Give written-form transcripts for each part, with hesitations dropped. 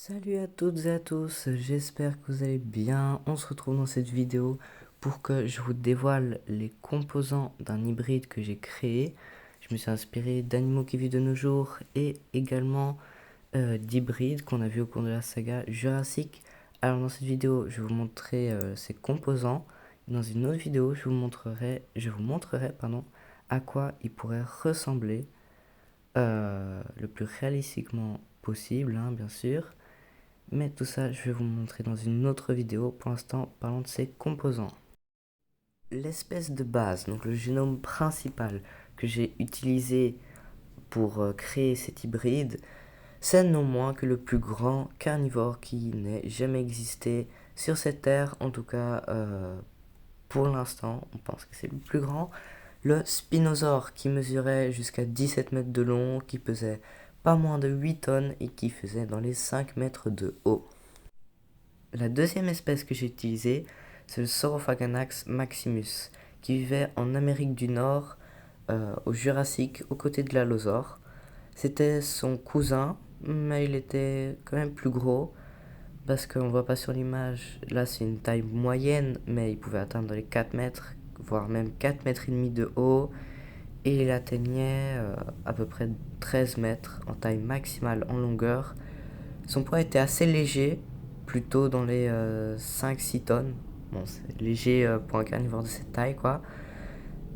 Salut à toutes et à tous, j'espère que vous allez bien. On se retrouve dans cette vidéo pour que je vous dévoile les composants d'un hybride que j'ai créé. Je me suis inspiré d'animaux qui vivent de nos jours et également d'hybrides qu'on a vu au cours de la saga Jurassic. Alors dans cette vidéo, je vais vous montrer ces composants. Dans une autre vidéo, je vous montrerai à quoi ils pourraient ressembler le plus réalistiquement possible, hein, bien sûr. Mais tout ça, je vais vous montrer dans une autre vidéo. Pour l'instant, parlons de ses composants. L'espèce de base, donc le génome principal que j'ai utilisé pour créer cet hybride, c'est non moins que le plus grand carnivore qui n'ait jamais existé sur cette terre. En tout cas, pour l'instant, on pense que c'est le plus grand. Le spinosaure qui mesurait jusqu'à 17 mètres de long, qui pesait pas moins de 8 tonnes et qui faisait dans les 5 mètres de haut. La deuxième espèce que j'ai utilisée, c'est le Saurophaganax maximus, qui vivait en Amérique du Nord, au Jurassique, aux côtés de l'allosaure. C'était son cousin, mais il était quand même plus gros, parce qu'on voit pas sur l'image, là c'est une taille moyenne, mais il pouvait atteindre les 4 mètres, voire même 4 mètres et demi de haut, et il atteignait à peu près 13 mètres en taille maximale en longueur. Son poids était assez léger, plutôt dans les 5-6 tonnes. Bon, c'est léger pour un carnivore de cette taille, quoi.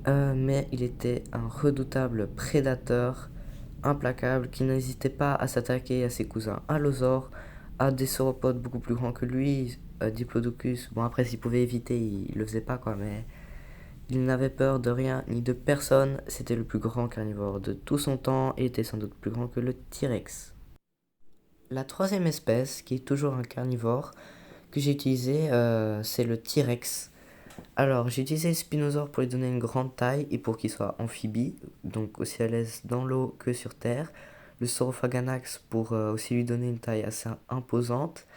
Mais il était un redoutable prédateur, implacable, qui n'hésitait pas à s'attaquer à ses cousins allosaures, à des sauropodes beaucoup plus grands que lui, Diplodocus. Bon, après, s'il pouvait éviter, il le faisait pas, quoi, mais il n'avait peur de rien ni de personne. C'était le plus grand carnivore de tout son temps et était sans doute plus grand que le T-Rex. La troisième espèce, qui est toujours un carnivore, que j'ai utilisé, c'est le T-Rex. Alors, j'ai utilisé le Spinosaure pour lui donner une grande taille et pour qu'il soit amphibie, donc aussi à l'aise dans l'eau que sur terre. Le Saurophaganax pour aussi lui donner une taille assez imposante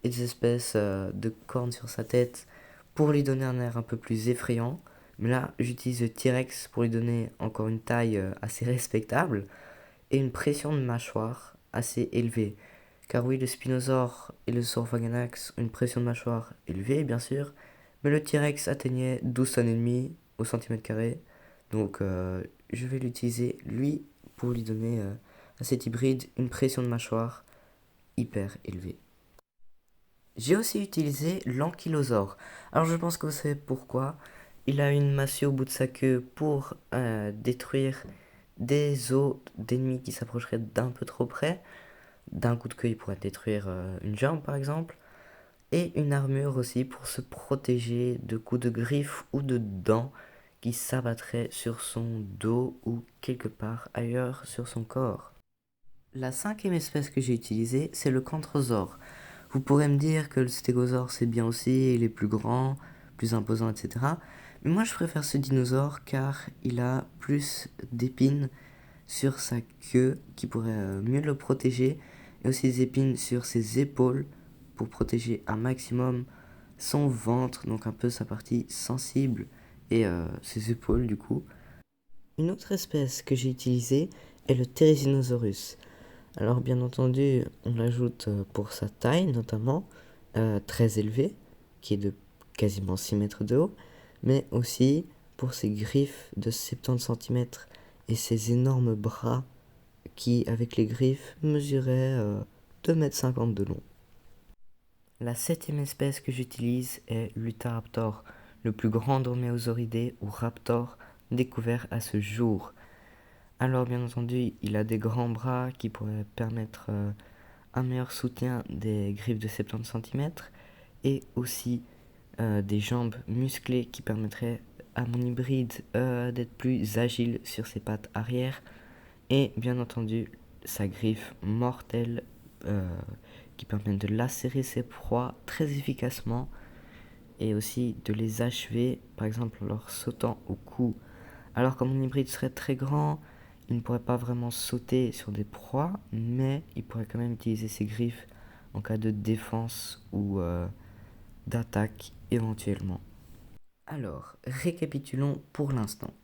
et des espèces de cornes sur sa tête pour lui donner un air un peu plus effrayant. Mais là, j'utilise le T-Rex pour lui donner encore une taille assez respectable et une pression de mâchoire assez élevée. Car oui, le Spinosaure et le Saurophaganax ont une pression de mâchoire élevée, bien sûr, mais le T-Rex atteignait 12 tonnes et demie au centimètre carré. Donc je vais l'utiliser, lui, pour lui donner à cet hybride une pression de mâchoire hyper élevée. J'ai aussi utilisé l'ankylosaure. Alors je pense que vous savez pourquoi. Il a une massue au bout de sa queue pour détruire des os d'ennemis qui s'approcheraient d'un peu trop près. D'un coup de queue, il pourrait détruire une jambe par exemple. Et une armure aussi pour se protéger de coups de griffes ou de dents qui s'abattraient sur son dos ou quelque part ailleurs sur son corps. La cinquième espèce que j'ai utilisée, c'est le Cantrosaure. Vous pourrez me dire que le stégosaure c'est bien aussi, il est plus grand, plus imposant, etc. Mais moi je préfère ce dinosaure car il a plus d'épines sur sa queue qui pourrait mieux le protéger et aussi des épines sur ses épaules pour protéger un maximum son ventre, donc un peu sa partie sensible et ses épaules du coup. Une autre espèce que j'ai utilisée est le Therizinosaurus. Alors bien entendu, on l'ajoute pour sa taille notamment, très élevée, qui est de quasiment 6 mètres de haut, mais aussi pour ses griffes de 70 centimètres et ses énormes bras qui, avec les griffes, mesuraient 2,50 m de long. La septième espèce que j'utilise est l'Utahraptor, le plus grand droméosauridé ou raptor découvert à ce jour. Alors bien entendu, il a des grands bras qui pourraient permettre un meilleur soutien des griffes de 70 centimètres et aussi des jambes musclées qui permettraient à mon hybride d'être plus agile sur ses pattes arrière et bien entendu sa griffe mortelle qui permet de lacérer ses proies très efficacement et aussi de les achever, par exemple en leur sautant au cou. Alors que mon hybride serait très grand, il ne pourrait pas vraiment sauter sur des proies, mais il pourrait quand même utiliser ses griffes en cas de défense ou d'attaque éventuellement. Alors, récapitulons pour l'instant.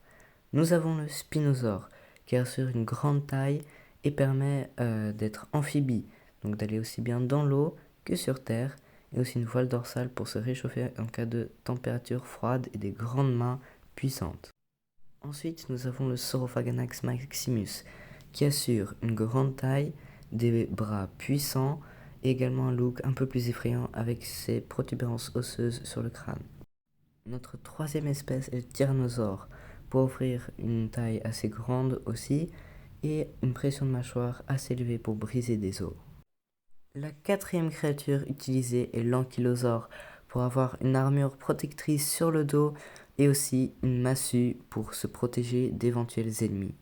Nous avons le Spinosaure qui assure une grande taille et permet d'être amphibie, donc d'aller aussi bien dans l'eau que sur terre, et aussi une voile dorsale pour se réchauffer en cas de température froide et des grandes mains puissantes. Ensuite, nous avons le Saurophaganax maximus, qui assure une grande taille, des bras puissants et également un look un peu plus effrayant avec ses protubérances osseuses sur le crâne. Notre troisième espèce est le tyrannosaure, pour offrir une taille assez grande aussi et une pression de mâchoire assez élevée pour briser des os. La quatrième créature utilisée est l'ankylosaure, pour avoir une armure protectrice sur le dos et aussi une massue pour se protéger d'éventuels ennemis.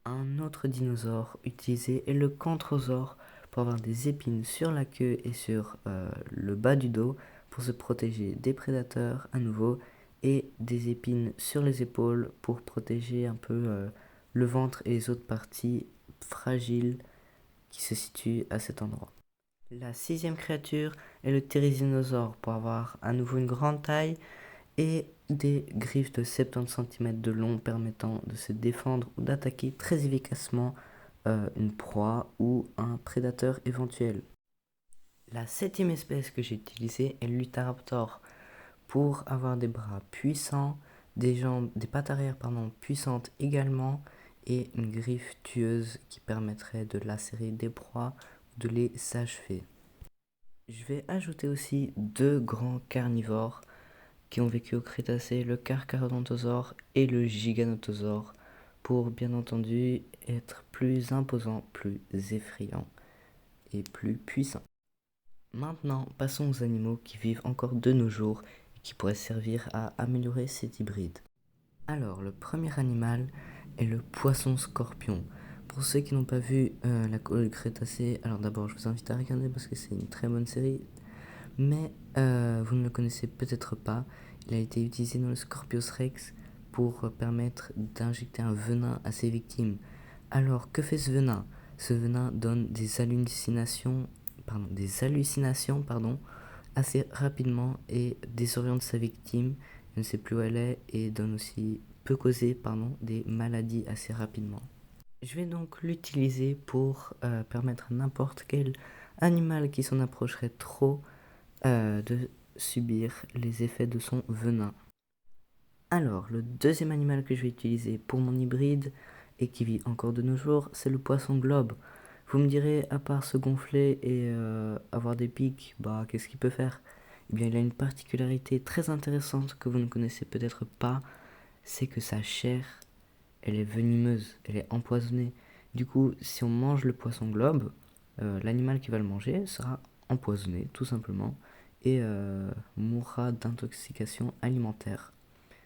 Un autre dinosaure utilisé est le cantrosaure, pour avoir des épines sur la queue et sur le bas du dos pour se protéger des prédateurs à nouveau, et des épines sur les épaules pour protéger un peu le ventre et les autres parties fragiles qui se situent à cet endroit. La sixième créature est le thérizinosaure, pour avoir à nouveau une grande taille et des griffes de 70 cm de long permettant de se défendre ou d'attaquer très efficacement une proie ou un prédateur éventuel. La septième espèce que j'ai utilisée est l'Utahraptor, pour avoir des bras puissants, des pattes arrière puissantes également, et une griffe tueuse qui permettrait de lacérer des proies ou de les achever. Je vais ajouter aussi deux grands carnivores qui ont vécu au Crétacé, le Carcharodontosaure et le Giganotosaure, pour bien entendu être plus imposants, plus effrayants et plus puissants. Maintenant, passons aux animaux qui vivent encore de nos jours et qui pourraient servir à améliorer cet hybride. Alors, le premier animal est le poisson-scorpion. Pour ceux qui n'ont pas vu la colonie Crétacé, alors d'abord je vous invite à regarder parce que c'est une très bonne série, mais vous ne le connaissez peut-être pas. Il a été utilisé dans le Scorpios Rex pour permettre d'injecter un venin à ses victimes. Alors, que fait ce venin? Ce venin donne des hallucinations assez rapidement et désoriente sa victime. Elle ne sait plus où elle est et peut causer des maladies assez rapidement. Je vais donc l'utiliser pour permettre à n'importe quel animal qui s'en approcherait trop de subir les effets de son venin. Alors, le deuxième animal que je vais utiliser pour mon hybride et qui vit encore de nos jours, c'est le poisson globe. Vous me direz, à part se gonfler et avoir des pics, qu'est-ce qu'il peut faire? Eh bien, il a une particularité très intéressante que vous ne connaissez peut-être pas, c'est que sa chair, elle est venimeuse, elle est empoisonnée. Du coup, si on mange le poisson globe, l'animal qui va le manger sera empoisonné, tout simplement, et mourra d'intoxication alimentaire.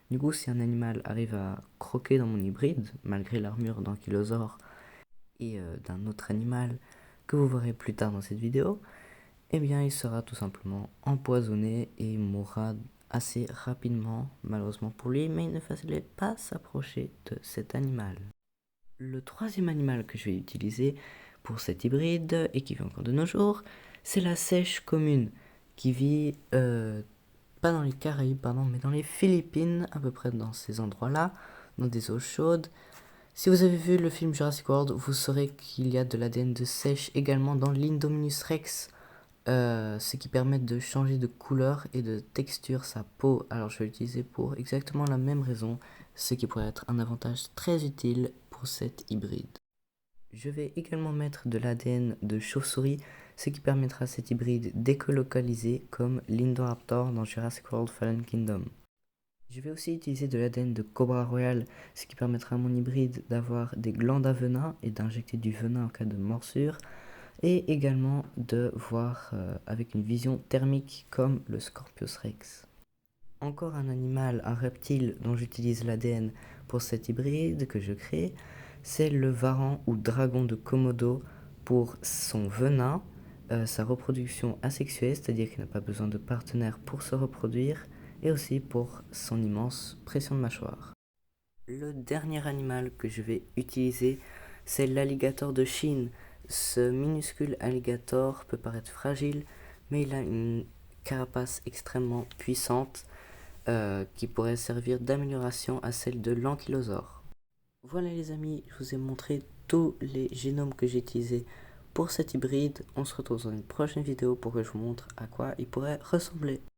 Du coup, si un animal arrive à croquer dans mon hybride, malgré l'armure d'ankylosaure et d'un autre animal que vous verrez plus tard dans cette vidéo, eh bien, il sera tout simplement empoisonné et mourra assez rapidement, malheureusement pour lui, mais il ne fallait pas s'approcher de cet animal. Le troisième animal que je vais utiliser pour cet hybride et qui vit encore de nos jours, c'est la seiche commune, qui vit pas dans les Caraïbes, mais dans les Philippines, à peu près dans ces endroits-là, dans des eaux chaudes. Si vous avez vu le film Jurassic World, vous saurez qu'il y a de l'ADN de seiche également dans l'Indominus rex, ce qui permet de changer de couleur et de texture sa peau. Alors je vais l'utiliser pour exactement la même raison, ce qui pourrait être un avantage très utile pour cet hybride. Je vais également mettre de l'ADN de chauve-souris, ce qui permettra à cet hybride d'écolocaliser comme l'Indoraptor dans Jurassic World Fallen Kingdom. Je vais aussi utiliser de l'ADN de Cobra Royal, ce qui permettra à mon hybride d'avoir des glandes à venin et d'injecter du venin en cas de morsure, et également de voir avec une vision thermique comme le Scorpios Rex. Encore un animal, un reptile dont j'utilise l'ADN pour cet hybride que je crée, c'est le varan ou dragon de Komodo pour son venin, sa reproduction asexuée, c'est-à-dire qu'il n'a pas besoin de partenaire pour se reproduire, et aussi pour son immense pression de mâchoire. Le dernier animal que je vais utiliser, c'est l'alligator de Chine. Ce minuscule alligator peut paraître fragile, mais il a une carapace extrêmement puissante qui pourrait servir d'amélioration à celle de l'ankylosaure. Voilà les amis, je vous ai montré tous les génomes que j'ai utilisés pour cet hybride. On se retrouve dans une prochaine vidéo pour que je vous montre à quoi il pourrait ressembler.